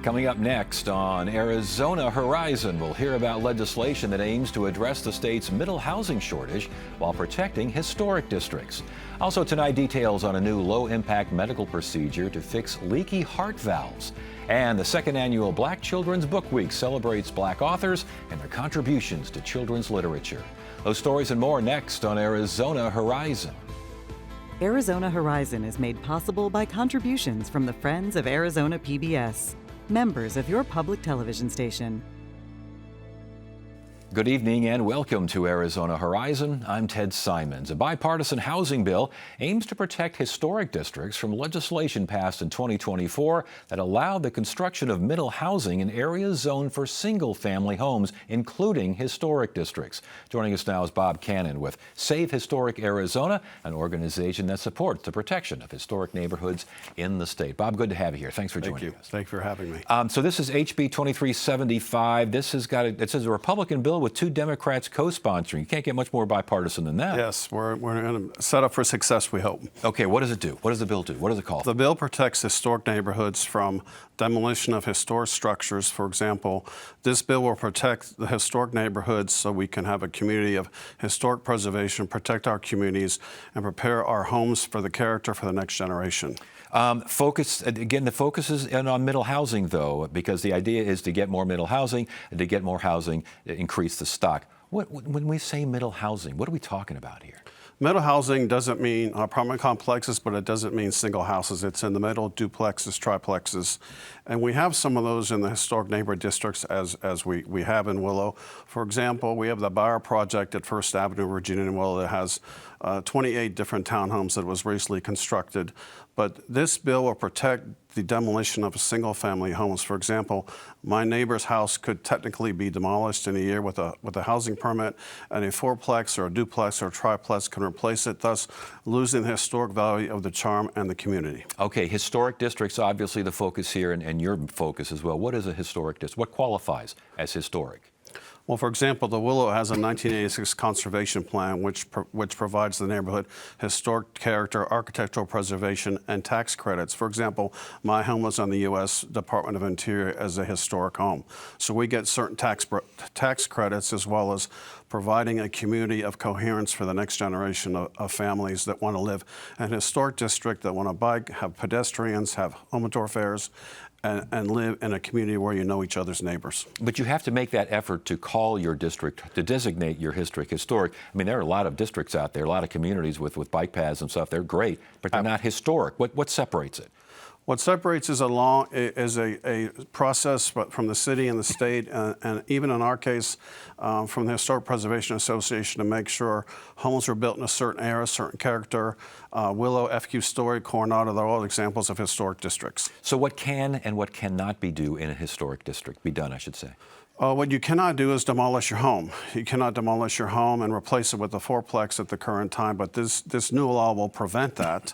Coming up next on Arizona Horizon, we'll hear about legislation that aims to address the state's middle housing shortage while protecting historic districts. Also tonight, details on a new low-impact medical procedure to fix leaky heart valves. And the second annual Black Children's Book Week celebrates Black authors and their contributions to children's literature. Those stories and more next on Arizona Horizon. Arizona Horizon is made possible by contributions from the Friends of Arizona PBS, members of your public television station. Good evening and welcome to Arizona Horizon. I'm Ted Simons. A bipartisan housing bill aims to protect historic districts from legislation passed in 2024 that allowed the construction of middle housing in areas zoned for single-family homes, including historic districts. Joining us now is Bob Cannon with Save Historic Arizona, an organization that supports the protection of historic neighborhoods in the state. Bob, good to have you here. Thanks for joining us. Thank you for having me. So this is HB 2375. This has got it says a Republican bill with two Democrats co-sponsoring. You can't get much more bipartisan than that. Yes, we're set up for success, we hope. Okay, what does it do? What does the bill do? What does it call? The bill protects historic neighborhoods from demolition of historic structures. For example, this bill will protect the historic neighborhoods so we can have a community of historic preservation, protect our communities, and prepare our homes for the character for the next generation. The focus is on middle housing, though, because the idea is to get more middle housing, and to get more housing, increase the stock. When we say middle housing, what are we talking about here? Middle housing doesn't mean apartment complexes, but it doesn't mean single houses. It's in the middle, duplexes, triplexes. And we have some of those in the historic neighborhood districts as we have in Willow. For example, we have the Bauer project at First Avenue, Virginia and Willow that has 28 different townhomes that was recently constructed. But this bill will protect the demolition of single-family homes. For example, my neighbor's house could technically be demolished in a year with a housing permit, and a fourplex or a duplex or a triplex can replace it, thus losing the historic value of the charm and the community. Okay, historic districts, obviously the focus here, and your focus as well. What is a historic district? What qualifies as historic? Well, for example, the Willow has a 1986 conservation plan which provides the neighborhood historic character, architectural preservation, and tax credits. For example, my home was on the U.S. Department of Interior as a historic home. So we get certain tax credits as well as providing a community of coherence for the next generation of families that want to live in a historic district, that want to bike, have pedestrians, have home tour fairs, and live in a community where you know each other's neighbors. But you have to make that effort to call your district, to designate your district historic. I mean, there are a lot of districts out there, a lot of communities with bike paths and stuff. They're great, but they're not historic. What separates it? What separates is a process from the city and the state, and even in our case, from the Historic Preservation Association to make sure homes were built in a certain era, certain character. Willow, FQ Story, Coronado, they're all examples of historic districts. So what can and what cannot be done in a historic district? I should say. What you cannot do is demolish your home. You cannot demolish your home and replace it with a fourplex at the current time, but this new law will prevent that.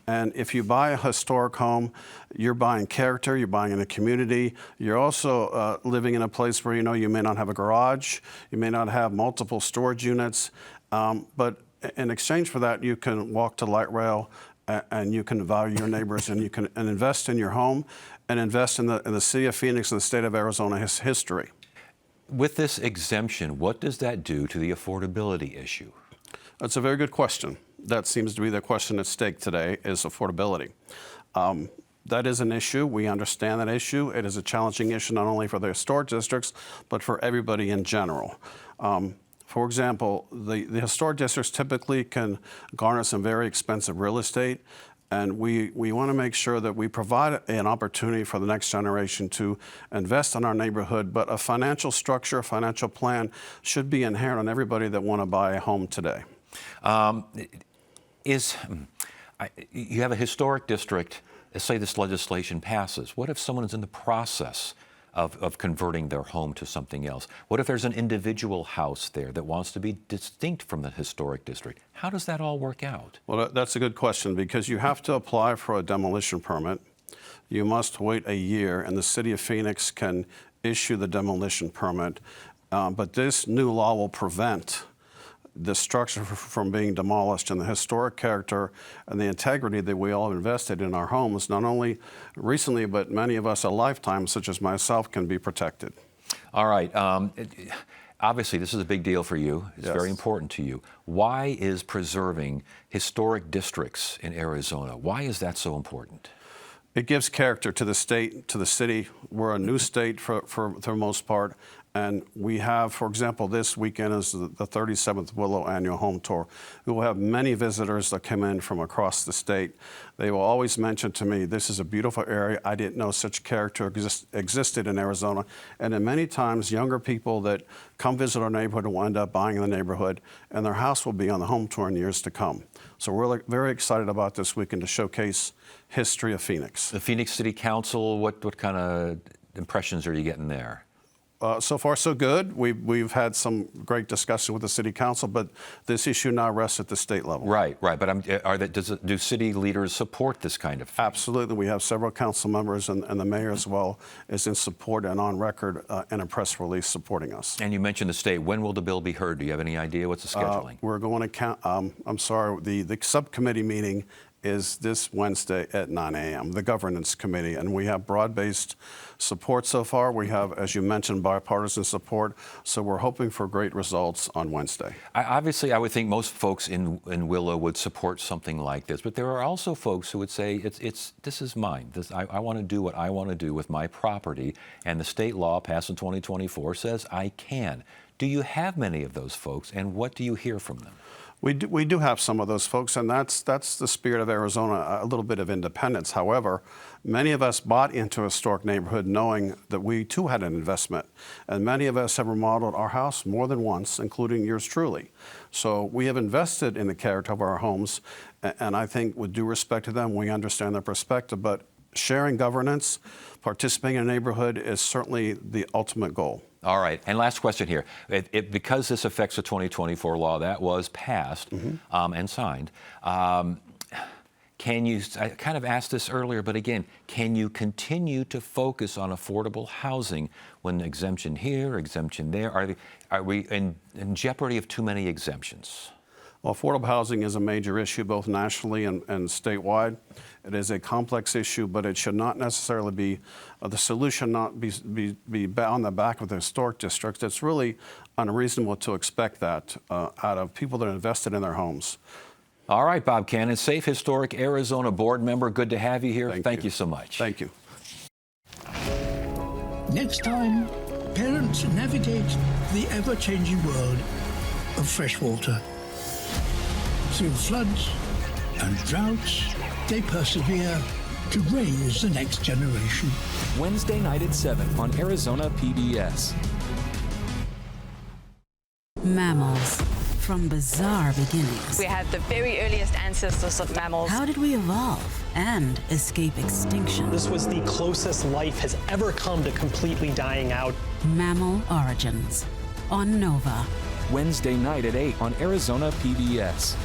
And if you buy a historic home, you're buying character, you're buying in a community. You're also living in a place where you may not have a garage, you may not have multiple storage units, but in exchange for that, you can walk to light rail and you can value your neighbors and you can invest in your home and invest in the city of Phoenix and the state of Arizona history. With this exemption, what does that do to the affordability issue? That's a very good question. That seems to be the question at stake today, is affordability. That is an issue. We understand that issue. It is a challenging issue not only for the historic districts, but for everybody in general. For example, the historic districts typically can garner some very expensive real estate. And we want to make sure that we provide an opportunity for the next generation to invest in our neighborhood, but a financial structure, a financial plan should be inherent on everybody that want to buy a home today. You have a historic district, let's say this legislation passes. What if someone is in the process of converting their home to something else? What if there's an individual house there that wants to be distinct from the historic district? How does that all work out? Well, that's a good question, because you have to apply for a demolition permit. You must wait a year, and the city of Phoenix can issue the demolition permit. But this new law will prevent the structure from being demolished and the historic character and the integrity that we all invested in our homes, not only recently, but many of us a lifetime, such as myself, can be protected. All right. Obviously, this is a big deal for you. It's Yes. very important to you. Why is preserving historic districts in Arizona, why is that so important? It gives character to the state, to the city. We're a new state for the most part. And we have, for example, this weekend is the 37th Willow Annual Home Tour. We will have many visitors that come in from across the state. They will always mention to me, this is a beautiful area. I didn't know such character existed in Arizona. And then many times, younger people that come visit our neighborhood will end up buying in the neighborhood, and their house will be on the home tour in years to come. So we're very excited about this weekend to showcase history of Phoenix. The Phoenix City Council, what kind of impressions are you getting there? So far, so good. We've had some great discussion with the city council, but this issue now rests at the state level. Right. But do city leaders support this kind of thing? Absolutely. We have several council members and the mayor as well is in support and on record in a press release supporting us. And you mentioned the state. When will the bill be heard? Do you have any idea? What's the scheduling? We're going to the subcommittee meeting is this Wednesday at 9 a.m., the governance committee, and we have broad-based support so far. We have, as you mentioned, bipartisan support, so we're hoping for great results on Wednesday. Obviously, I would think most folks in Willow would support something like this, but there are also folks who would say, this is mine. I want to do what I want to do with my property, and the state law passed in 2024 says I can. Do you have many of those folks, and what do you hear from them? We do have some of those folks, and that's the spirit of Arizona, a little bit of independence. However, many of us bought into a historic neighborhood knowing that we too had an investment, and many of us have remodeled our house more than once, including yours truly. So we have invested in the character of our homes, and I think with due respect to them, we understand their perspective, but sharing governance, participating in a neighborhood is certainly the ultimate goal. All right. And last question here. Because this affects the 2024 law that was passed and signed, can you, I kind of asked this earlier, but again, can you continue to focus on affordable housing when exemption here, exemption there? Are we in jeopardy of too many exemptions? Well, affordable housing is a major issue both nationally and statewide. It is a complex issue, but it should not necessarily be, the solution not be on the back of the historic districts. It's really unreasonable to expect that out of people that are invested in their homes. All right, Bob Cannon, Safe Historic Arizona board member. Good to have you here. Thank you so much. Thank you. Next time, parents navigate the ever-changing world of freshwater. Through floods and droughts, they persevere to raise the next generation. Wednesday night at 7 on Arizona PBS. Mammals. From bizarre beginnings. We had the very earliest ancestors of mammals. How did we evolve and escape extinction? This was the closest life has ever come to completely dying out. Mammal Origins on Nova. Wednesday night at 8 on Arizona PBS.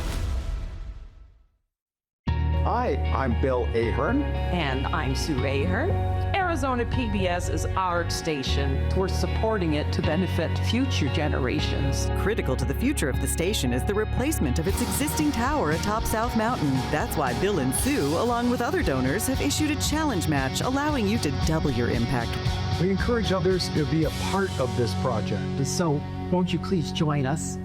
Hi, I'm Bill Ahern. And I'm Sue Ahern. Arizona PBS is our station. We're supporting it to benefit future generations. Critical to the future of the station is the replacement of its existing tower atop South Mountain. That's why Bill and Sue, along with other donors, have issued a challenge match allowing you to double your impact. We encourage others to be a part of this project. So, won't you please join us?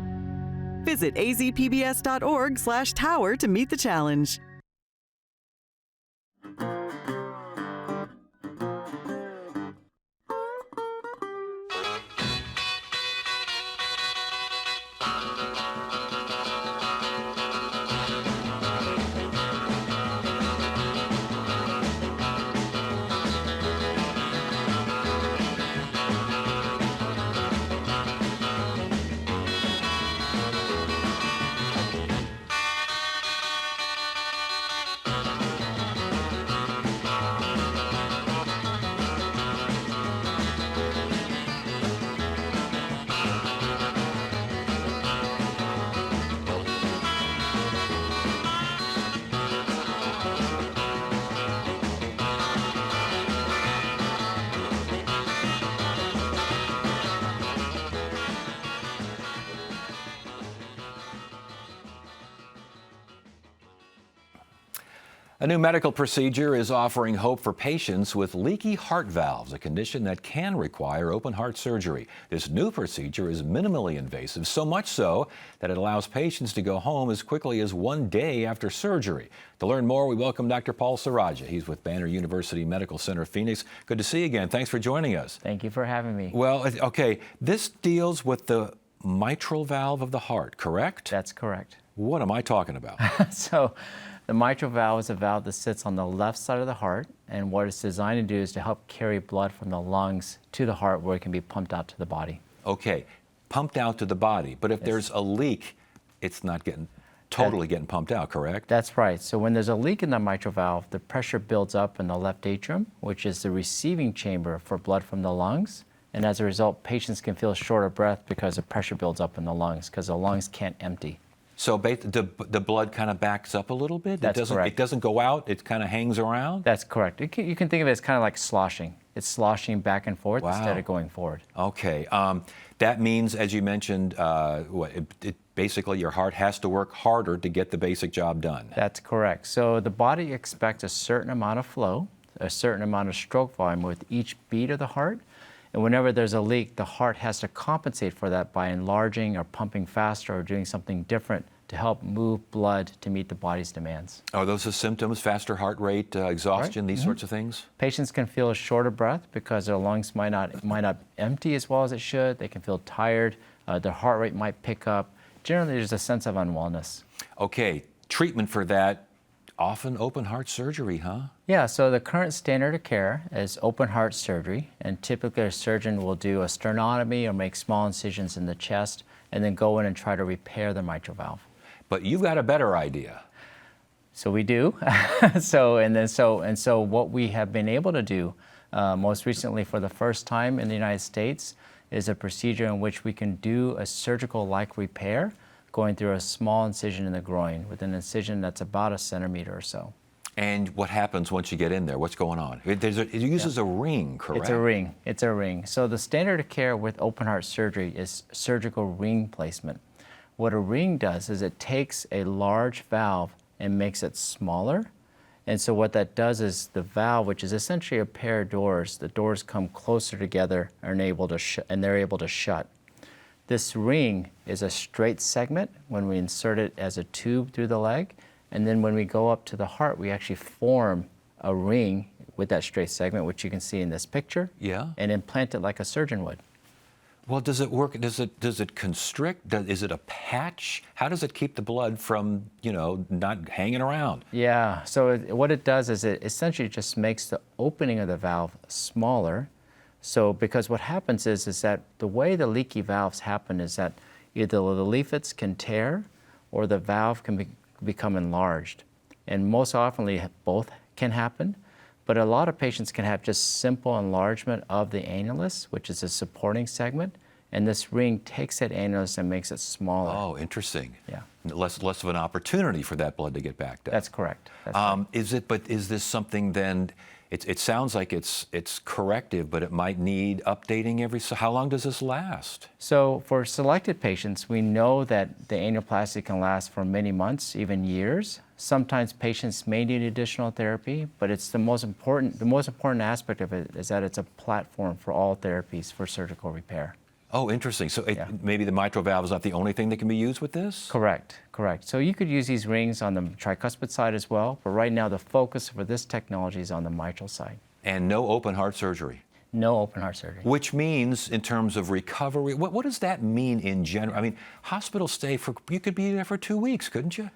Visit azpbs.org/tower to meet the challenge. A new medical procedure is offering hope for patients with leaky heart valves, a condition that can require open heart surgery. This new procedure is minimally invasive, so much so that it allows patients to go home as quickly as 1 day after surgery. To learn more, we welcome Dr. Paul Saraja. He's with Banner University Medical Center, Phoenix. Good to see you again. Thanks for joining us. Thank you for having me. Well, okay, this deals with the mitral valve of the heart, correct? That's correct. What am I talking about? So, the mitral valve is a valve that sits on the left side of the heart, and what it's designed to do is to help carry blood from the lungs to the heart where it can be pumped out to the body. Okay, pumped out to the body, but if there's a leak, it's not getting getting pumped out, correct? That's right. So when there's a leak in the mitral valve, the pressure builds up in the left atrium, which is the receiving chamber for blood from the lungs, and as a result, patients can feel short of breath because the pressure builds up in the lungs because the lungs can't empty. So the blood kind of backs up a little bit? That's correct. It doesn't go out, it kind of hangs around? That's correct. You can think of it as kind of like sloshing. It's sloshing back and forth Wow. instead of going forward. Okay. That means, as you mentioned, basically your heart has to work harder to get the basic job done. That's correct. So the body expects a certain amount of flow, a certain amount of stroke volume with each beat of the heart. And whenever there's a leak, the heart has to compensate for that by enlarging or pumping faster or doing something different to help move blood to meet the body's demands. Are those the symptoms, faster heart rate, exhaustion, these sorts of things? Patients can feel short of breath because their lungs might not empty as well as it should. They can feel tired. Their heart rate might pick up. Generally, there's a sense of unwellness. Okay, treatment for that, often open heart surgery, huh? Yeah, so the current standard of care is open heart surgery, and typically a surgeon will do a sternotomy or make small incisions in the chest and then go in and try to repair the mitral valve. But you've got a better idea. So we do. So what we have been able to do most recently for the first time in the United States is a procedure in which we can do a surgical-like repair going through a small incision in the groin with an incision that's about 1 centimeter or so. And what happens once you get in there? What's going on? It uses a ring, correct? It's a ring. It's a ring. So the standard of care with open heart surgery is surgical ring placement. What a ring does is it takes a large valve and makes it smaller. And so what that does is the valve, which is essentially a pair of doors, the doors come closer together and they're able to shut. This ring is a straight segment when we insert it as a tube through the leg. And then when we go up to the heart, we actually form a ring with that straight segment, which you can see in this picture. Yeah. And implant it like a surgeon would. Well, does it work? Does it constrict? Is it a patch? How does it keep the blood from, not hanging around? Yeah, so what it does is it essentially just makes the opening of the valve smaller. So because what happens is that the way the leaky valves happen is that either the leaflets can tear or the valve can become enlarged. And most often both can happen. But a lot of patients can have just simple enlargement of the annulus, which is a supporting segment, and this ring takes that annulus and makes it smaller. Oh, interesting. Yeah. Less of an opportunity for that blood to get backed up. That's correct. That's right. But is this something then? It sounds like it's corrective, but it might need updating so how long does this last? So for selected patients, we know that the annuloplasty can last for many months, even years. Sometimes patients may need additional therapy, but it's the most important aspect of it is that it's a platform for all therapies for surgical repair. Oh, interesting. So maybe the mitral valve is not the only thing that can be used with this? Correct. So you could use these rings on the tricuspid side as well, but right now the focus for this technology is on the mitral side. And no open heart surgery? No open heart surgery. Which means, in terms of recovery, what does that mean in general? I mean, hospital stay, you could be there for 2 weeks, couldn't you?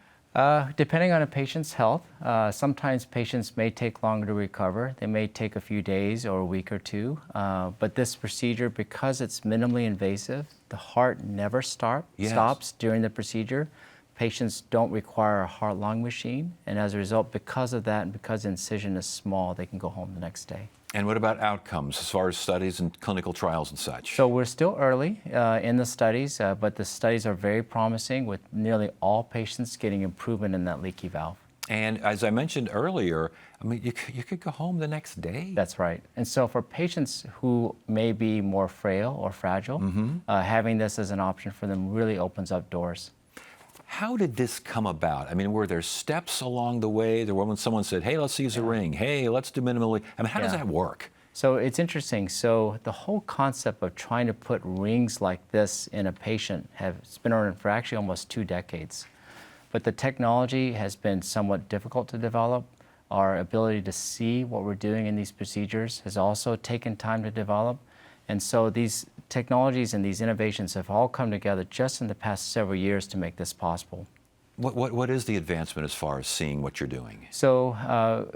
Depending on a patient's health, sometimes patients may take longer to recover. They may take a few days or a week or two. But this procedure, because it's minimally invasive, the heart never stops during the procedure. Patients don't require a heart-lung machine. And as a result, because of that and because the incision is small, they can go home the next day. And what about outcomes as far as studies and clinical trials and such? So we're still early in the studies, but the studies are very promising with nearly all patients getting improvement in that leaky valve. And as I mentioned earlier, I mean, you could go home the next day. That's right. And so for patients who may be more frail or fragile, having this as an option for them really opens up doors. How did this come about? I mean, were there steps along the way? There when someone said, hey, let's use a ring. Hey, let's do minimally. I mean, how does that work? So it's interesting. So the whole concept of trying to put rings like this in a patient has been around for actually almost 2 decades. But the technology has been somewhat difficult to develop. Our ability to see what we're doing in these procedures has also taken time to develop. And so these technologies and these innovations have all come together just in the past several years to make this possible. What is the advancement as far as seeing what you're doing? So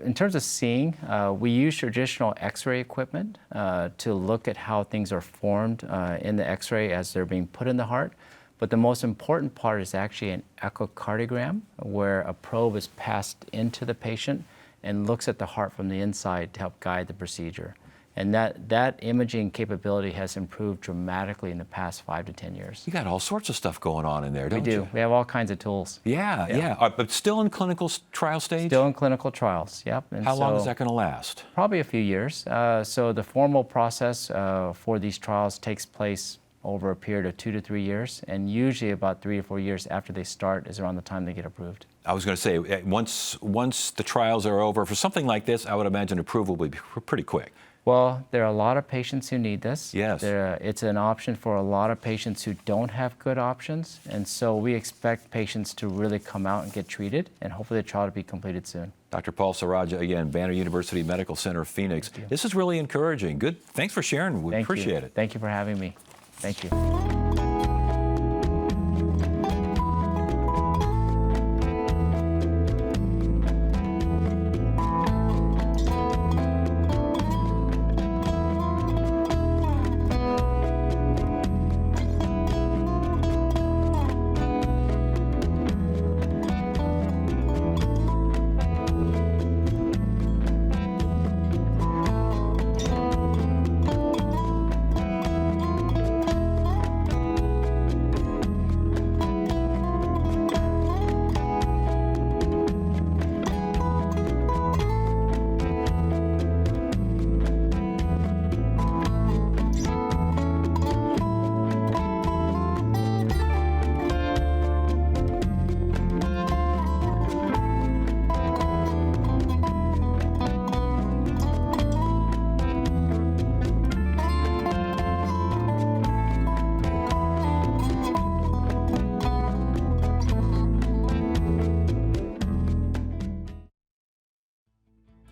in terms of seeing, we use traditional X-ray equipment to look at how things are formed in the X-ray as they're being put in the heart. But the most important part is actually an echocardiogram, where a probe is passed into the patient and looks at the heart from the inside to help guide the procedure. And that imaging capability has improved dramatically in the past 5 to 10 years. You got all sorts of stuff going on in there, don't you? We do. We have all kinds of tools. Yeah. But still in clinical trial stage? Still in clinical trials, yep. And how long is that going to last? Probably a few years. So the formal process for these trials takes place over a period of 2 to 3 years, and usually about 3 to 4 years after they start is around the time they get approved. I was going to say, once the trials are over, for something like this, I would imagine approval will be pretty quick. Well, there are a lot of patients who need this. Yes. It's an option for a lot of patients who don't have good options, and so we expect patients to really come out and get treated, and hopefully the trial to be completed soon. Dr. Paul Saraja, again, Banner University Medical Center, Phoenix. This is really encouraging. Good. Thanks for sharing. We appreciate it. Thank you for having me. Thank you.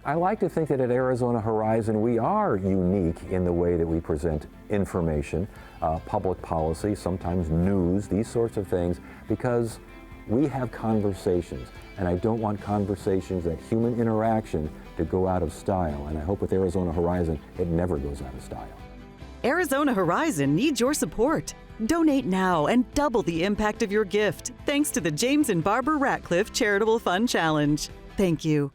I like to think that at Arizona Horizon we are unique in the way that we present information, public policy, sometimes news, these sorts of things, because we have conversations, and I don't want conversations, that human interaction, to go out of style, and I hope with Arizona Horizon it never goes out of style. Arizona Horizon needs your support. Donate now and double the impact of your gift, thanks to the James and Barbara Ratcliffe Charitable Fund Challenge. Thank you.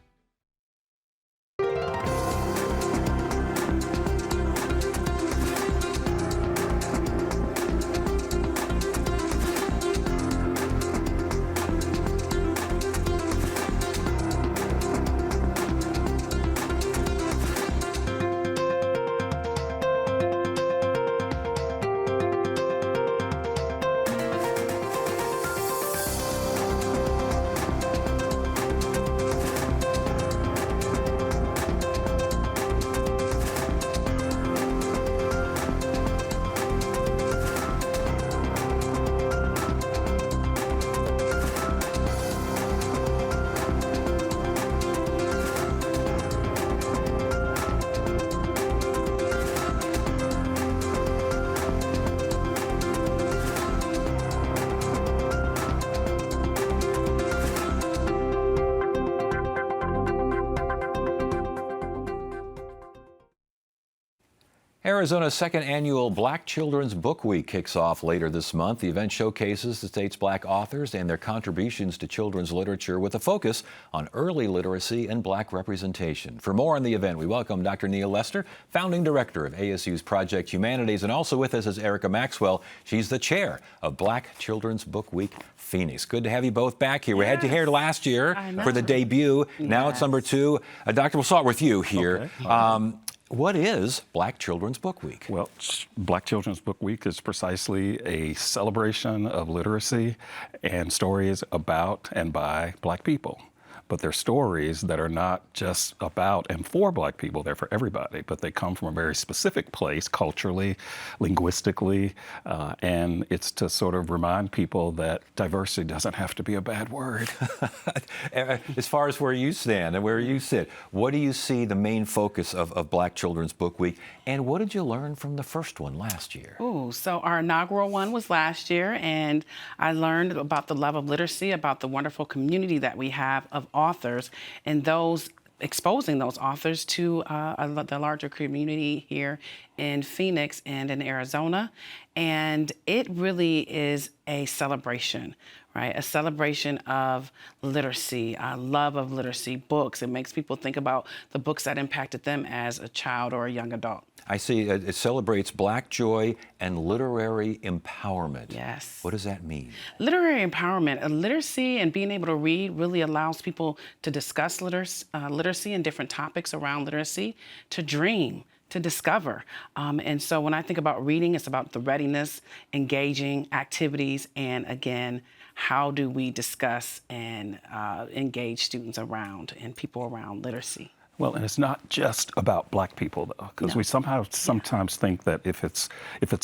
Arizona's second annual Black Children's Book Week kicks off later this month. The event showcases the state's Black authors and their contributions to children's literature with a focus on early literacy and Black representation. For more on the event, we welcome Dr. Neil Lester, founding director of ASU's Project Humanities, and also with us is Erica Maxwell. She's the chair of Black Children's Book Week Phoenix. Good to have you both back here. We had you here last year for the debut. Now it's number 2. Doctor, we'll start with you here. Okay. What is Black Children's Book Week? Well, Black Children's Book Week is precisely a celebration of literacy and stories about and by Black people. But they're stories that are not just about and for Black people, they're for everybody, but they come from a very specific place culturally, linguistically, and it's to sort of remind people that diversity doesn't have to be a bad word. As far as where you stand and where you sit, what do you see the main focus of Black Children's Book Week, and what did you learn from the first one last year? Ooh, so our inaugural one was last year, and I learned about the love of literacy, about the wonderful community that we have of authors, and those exposing those authors to the larger community here in Phoenix and in Arizona. And it really is a celebration, right? A celebration of literacy, love of literacy, books. It makes people think about the books that impacted them as a child or a young adult. I see it celebrates Black joy and literary empowerment. Yes. What does that mean? Literary empowerment, literacy and being able to read really allows people to discuss literacy and different topics around literacy, to dream, to discover. And so when I think about reading, it's about the readiness, engaging activities, and again, how do we discuss and engage students around and people around literacy? Well, and it's not just about Black people, though, because we sometimes think that if it's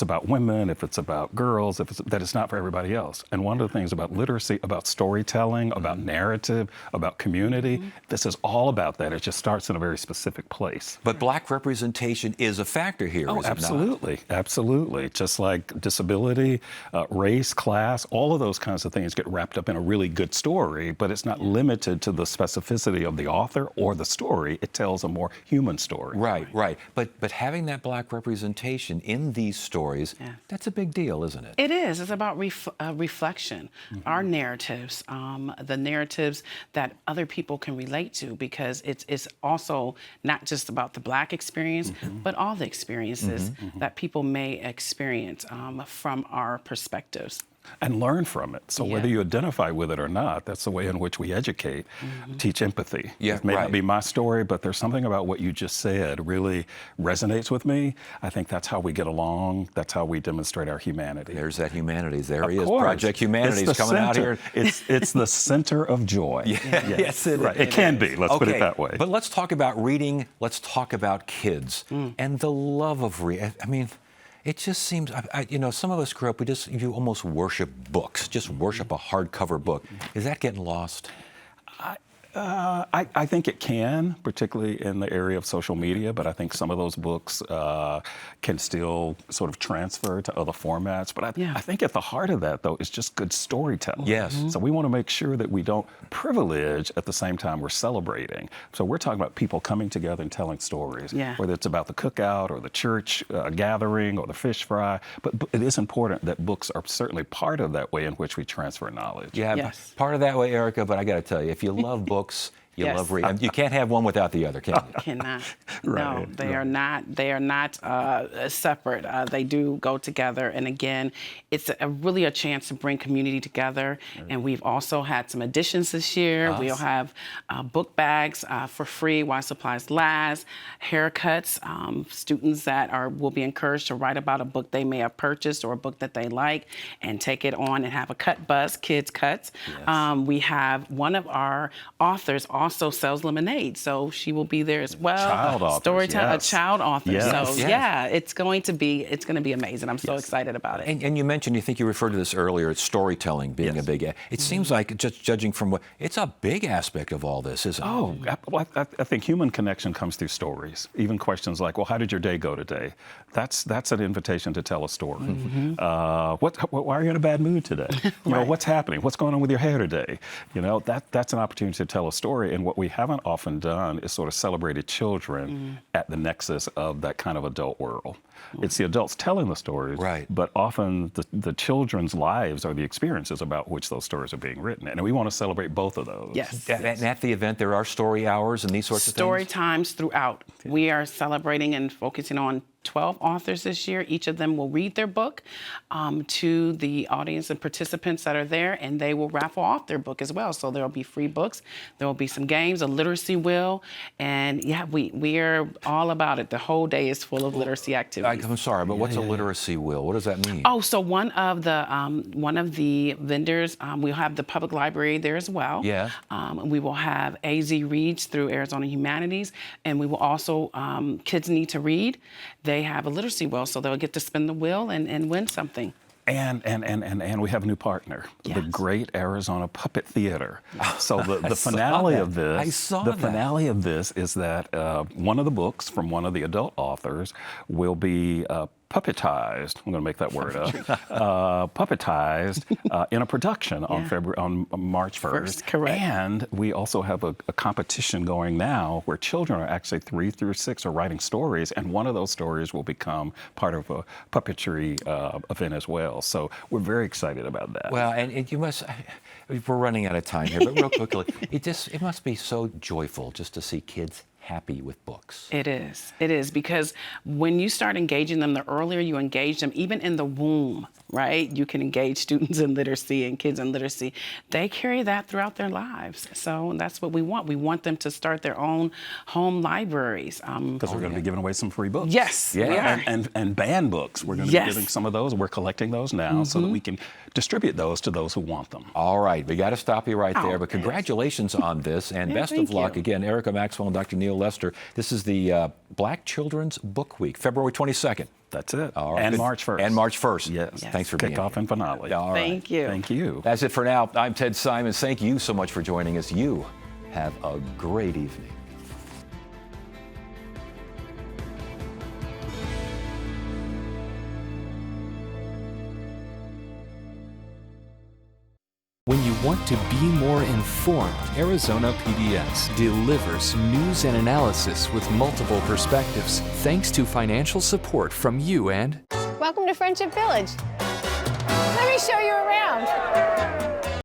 about women, if it's about girls, that it's not for everybody else. And one of the things about literacy, about storytelling, about narrative, about community, this is all about that. It just starts in a very specific place. But Black representation is a factor here, is it not? Absolutely, absolutely. Just like disability, race, class, all of those kinds of things get wrapped up in a really good story, but it's not limited to the specificity of the author or the story. It tells a more human story. Right. But having that Black representation in these stories, that's a big deal, isn't it? It is. It's about reflection, our narratives, the narratives that other people can relate to, because it's also not just about the Black experience, but all the experiences that people may experience from our perspectives. And learn from it. So whether you identify with it or not, that's the way in which we educate, teach empathy. It may not be my story, but there's something about what you just said really resonates with me. I think that's how we get along. That's how we demonstrate our humanity. There's that humanities. There he is. Course. Project Humanities coming out here. It's the center of joy. Yes, it is. It can be. Let's put it that way. But let's talk about reading. Let's talk about kids and the love of reading. I mean, it just seems, some of us grew up, you almost worship books, just worship a hardcover book. Is that getting lost? I think it can, particularly in the area of social media, but I think some of those books can still sort of transfer to other formats. But I think at the heart of that, though, is just good storytelling. Yes. So we want to make sure that we don't privilege at the same time we're celebrating. So we're talking about people coming together and telling stories, whether it's about the cookout or the church gathering or the fish fry. But it is important that books are certainly part of that way in which we transfer knowledge. Yeah, part of that way, Erica, but I got to tell you, if you love books, you love reading. You can't have one without the other, can you? Cannot. No, they are not. They are not separate. They do go together. And again, it's really a chance to bring community together. And we've also had some additions this year. We'll have book bags for free while supplies last, haircuts. Students that will be encouraged to write about a book they may have purchased or a book that they like and take it on and have a cut bus, kids cuts. Yes. We have one of our authors also sells lemonade, so she will be there as well. Child author, a child author. So it's going to be amazing. I'm so excited about it. And you mentioned, you think you referred to this earlier, it's storytelling being a big. It seems like, just judging from it's a big aspect of all this, isn't it? I think human connection comes through stories. Even questions like, well, how did your day go today? That's an invitation to tell a story. Why are you in a bad mood today? You know, what's happening? What's going on with your hair today? You know, that's an opportunity to tell a story. And what we haven't often done is sort of celebrated children at the nexus of that kind of adult world. It's the adults telling the stories, right? But often the children's lives are the experiences about which those stories are being written, and we want to celebrate both of those. Yes. And at the event, there are story hours and these sorts of things? Story times throughout. We are celebrating and focusing on 12 authors this year. Each of them will read their book to the audience and participants that are there, and they will raffle off their book as well. So there will be free books, there will be some games, a literacy wheel, and yeah, we are all about it. The whole day is full of literacy activities. I'm sorry, but what's a literacy wheel? What does that mean? Oh, so one of the vendors, we'll have the public library there as well. Yeah. We will have AZ Reads through Arizona Humanities, and we will also, Kids Need to Read. They have a literacy wheel, so they'll get to spin the wheel and win something. And we have a new partner, the Great Arizona Puppet Theater. So the finale of this, finale of this is that one of the books from one of the adult authors will be puppetized. I'm going to make that word up. Puppetized in a production on March 1st. Correct. And we also have a competition going now where children are actually 3 through 6 are writing stories, and one of those stories will become part of a puppetry event as well. So we're very excited about that. Well, and you must. We're running out of time here, but real quickly, it must be so joyful just to see kids happy with books. It is, because when you start engaging them, the earlier you engage them, even in the womb, right? You can engage students in literacy and kids in literacy. They carry that throughout their lives. So that's what we want. We want them to start their own home libraries. Because we're going to be giving away some free books. Yes, we are. And banned books. We're going to be giving some of those. We're collecting those now so that we can distribute those to those who want them. All right, we got to stop you right there. But congratulations on this, and best of luck. Again, Erica Maxwell and Dr. Neil Lester. This is the Black Children's Book Week, February 22nd. That's it. All right. And March 1st. And March 1st. Yes. Thanks for being here. Kickoff and finale. All right. Thank you. Thank you. That's it for now. I'm Ted Simons. Thank you so much for joining us. You have a great evening. When you want to be more informed, Arizona PBS delivers news and analysis with multiple perspectives, thanks to financial support from you and... Welcome to Friendship Village. Let me show you around.